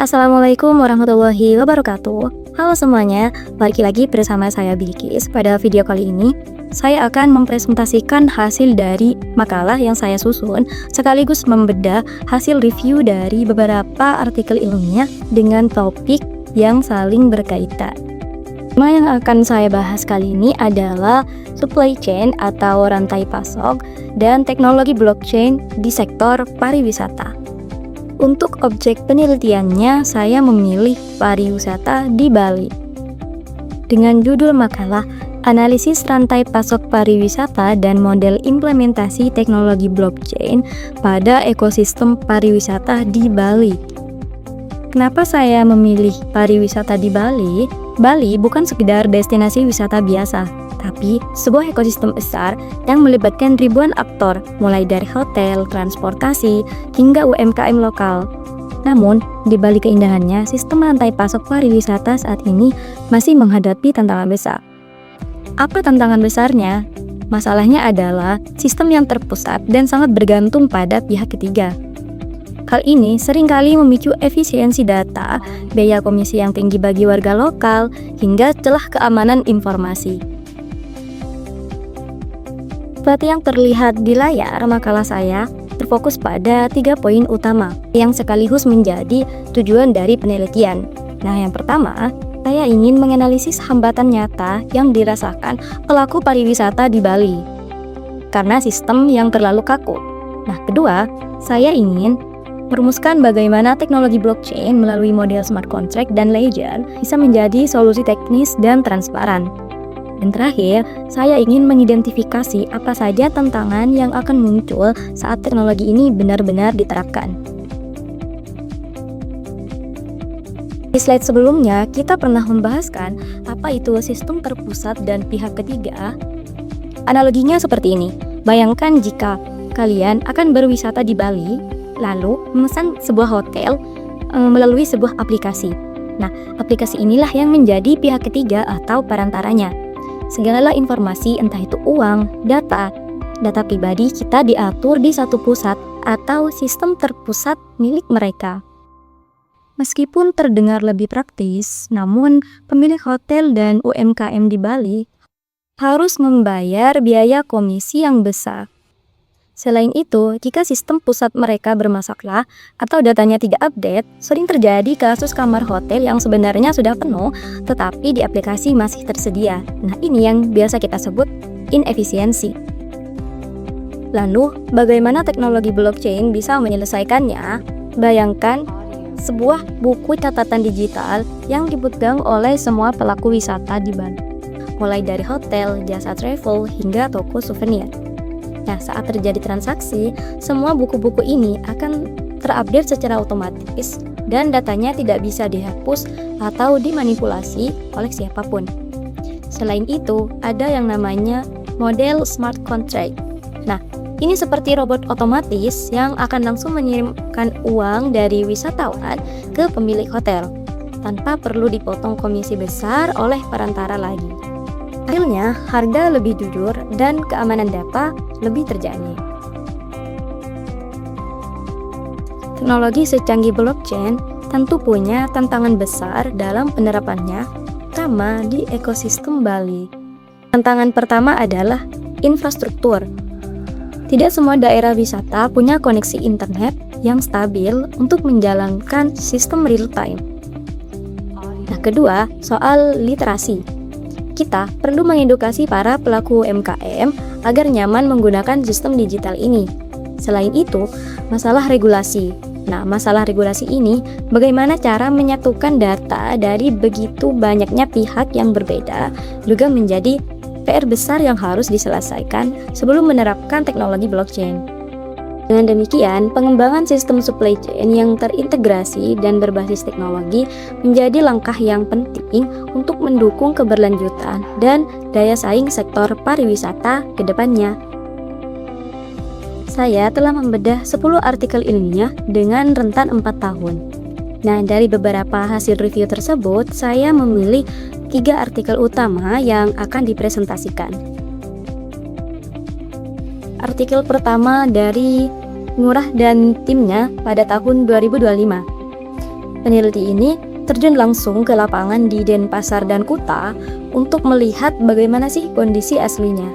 Assalamualaikum warahmatullahi wabarakatuh. Halo semuanya, balik lagi bersama saya Bilqis. Pada video kali ini, saya akan mempresentasikan hasil dari makalah yang saya susun, sekaligus membedah hasil review dari beberapa artikel ilmiah dengan topik yang saling berkaitan. Tema yang akan saya bahas kali ini adalah supply chain atau rantai pasok dan teknologi blockchain di sektor pariwisata. Untuk objek penelitiannya, saya memilih pariwisata di Bali. Dengan judul makalah, Analisis Rantai Pasok Pariwisata dan Model Implementasi Teknologi Blockchain pada Ekosistem Pariwisata di Bali. Kenapa saya memilih pariwisata di Bali? Bali bukan sekedar destinasi wisata biasa, tapi sebuah ekosistem besar yang melibatkan ribuan aktor, mulai dari hotel, transportasi, hingga UMKM lokal. Namun, di balik keindahannya, sistem rantai pasok pariwisata saat ini masih menghadapi tantangan besar. Apa tantangan besarnya? Masalahnya adalah sistem yang terpusat dan sangat bergantung pada pihak ketiga. Hal ini seringkali memicu efisiensi data, biaya komisi yang tinggi bagi warga lokal, hingga celah keamanan informasi. Seperti yang terlihat di layar, makalah saya terfokus pada 3 poin utama yang sekaligus menjadi tujuan dari penelitian. Nah, yang pertama, saya ingin menganalisis hambatan nyata yang dirasakan pelaku pariwisata di Bali karena sistem yang terlalu kaku. Nah, kedua, saya ingin merumuskan bagaimana teknologi blockchain melalui model smart contract dan ledger bisa menjadi solusi teknis dan transparan. Dan terakhir, saya ingin mengidentifikasi apa saja tantangan yang akan muncul saat teknologi ini benar-benar diterapkan. Di slide sebelumnya, kita pernah membahaskan apa itu sistem terpusat dan pihak ketiga. Analoginya seperti ini. Bayangkan jika kalian akan berwisata di Bali, lalu memesan sebuah hotel melalui sebuah aplikasi. Nah, aplikasi inilah yang menjadi pihak ketiga atau perantaranya. Segala informasi, entah itu uang, data pribadi kita diatur di satu pusat atau sistem terpusat milik mereka. Meskipun terdengar lebih praktis, namun pemilik hotel dan UMKM di Bali harus membayar biaya komisi yang besar. Selain itu, jika sistem pusat mereka bermasalah atau datanya tidak update, sering terjadi kasus kamar hotel yang sebenarnya sudah penuh, tetapi di aplikasi masih tersedia. Nah, ini yang biasa kita sebut inefisiensi. Lalu, bagaimana teknologi blockchain bisa menyelesaikannya? Bayangkan sebuah buku catatan digital yang dipegang oleh semua pelaku wisata di Bali, mulai dari hotel, jasa travel, hingga toko souvenir. Nah, saat terjadi transaksi, semua buku-buku ini akan terupdate secara otomatis dan datanya tidak bisa dihapus atau dimanipulasi oleh siapapun. Selain itu, ada yang namanya model smart contract. Nah, ini seperti robot otomatis yang akan langsung mengirimkan uang dari wisatawan ke pemilik hotel tanpa perlu dipotong komisi besar oleh perantara lagi. Hasilnya, harga lebih jujur dan keamanan data lebih terjamin. Teknologi secanggih blockchain tentu punya tantangan besar dalam penerapannya, terutama di ekosistem Bali. Tantangan pertama adalah infrastruktur. Tidak semua daerah wisata punya koneksi internet yang stabil untuk menjalankan sistem real time. Nah, kedua, soal literasi. Kita perlu mengedukasi para pelaku UMKM agar nyaman menggunakan sistem digital ini. Selain itu, masalah regulasi. Nah, masalah regulasi ini, bagaimana cara menyatukan data dari begitu banyaknya pihak yang berbeda, juga menjadi PR besar yang harus diselesaikan sebelum menerapkan teknologi blockchain. Dengan demikian, pengembangan sistem supply chain yang terintegrasi dan berbasis teknologi menjadi langkah yang penting untuk mendukung keberlanjutan dan daya saing sektor pariwisata ke depannya. Saya telah membedah 10 artikel ilmiah dengan rentan 4 tahun. Nah, dari beberapa hasil review tersebut, saya memilih 3 artikel utama yang akan dipresentasikan. Artikel pertama dari Ngurah dan timnya pada tahun 2025. Peneliti ini terjun langsung ke lapangan di Denpasar dan Kuta untuk melihat bagaimana sih kondisi aslinya.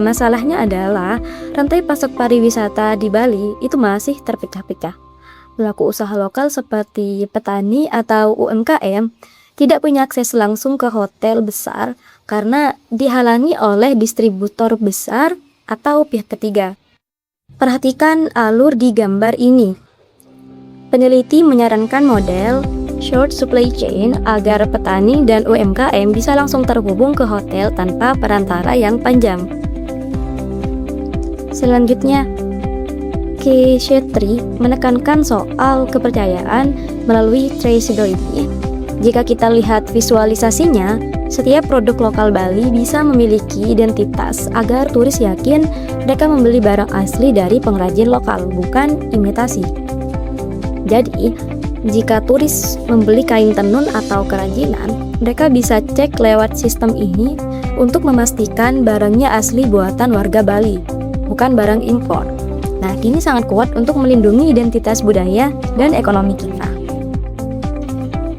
Masalahnya adalah rantai pasok pariwisata di Bali itu masih terpecah-pecah. Pelaku usaha lokal seperti petani atau UMKM tidak punya akses langsung ke hotel besar karena dihalangi oleh distributor besar atau pihak ketiga. Perhatikan alur di gambar ini. Peneliti menyarankan model short supply chain agar petani dan UMKM bisa langsung terhubung ke hotel tanpa perantara yang panjang. Selanjutnya, K. Shetty menekankan soal kepercayaan melalui traceability. Jika kita lihat visualisasinya, setiap produk lokal Bali bisa memiliki identitas agar turis yakin mereka membeli barang asli dari pengrajin lokal, bukan imitasi. Jadi, jika turis membeli kain tenun atau kerajinan, mereka bisa cek lewat sistem ini untuk memastikan barangnya asli buatan warga Bali, bukan barang impor. Nah, ini sangat kuat untuk melindungi identitas budaya dan ekonomi kita.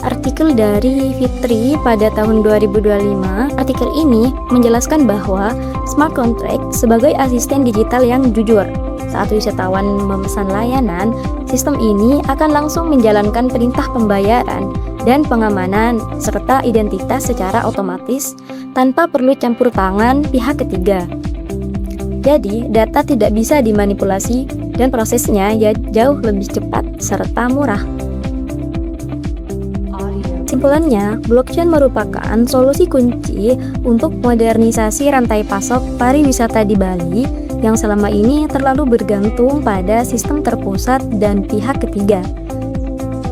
Artikel dari Fitri pada tahun 2025, artikel ini menjelaskan bahwa smart contract sebagai asisten digital yang jujur. Saat wisatawan memesan layanan, sistem ini akan langsung menjalankan perintah pembayaran dan pengamanan serta identitas secara otomatis tanpa perlu campur tangan pihak ketiga. Jadi, data tidak bisa dimanipulasi dan prosesnya jauh lebih cepat serta murah. Kesimpulannya, blockchain merupakan solusi kunci untuk modernisasi rantai pasok pariwisata di Bali yang selama ini terlalu bergantung pada sistem terpusat dan pihak ketiga.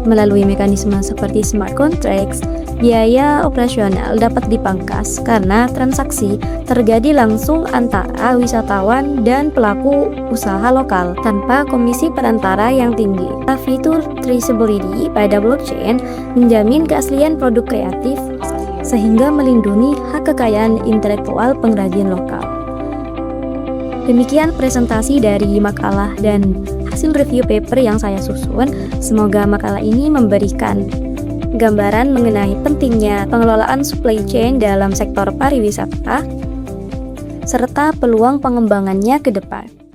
Melalui mekanisme seperti smart contracts, biaya operasional dapat dipangkas karena transaksi terjadi langsung antara wisatawan dan pelaku usaha lokal tanpa komisi perantara yang tinggi. Fitur traceability pada blockchain menjamin keaslian produk kreatif sehingga melindungi hak kekayaan intelektual pengrajin lokal. Demikian presentasi dari makalah dan hasil review paper yang saya susun. Semoga makalah ini memberikan gambaran mengenai pentingnya pengelolaan supply chain dalam sektor pariwisata serta peluang pengembangannya ke depan.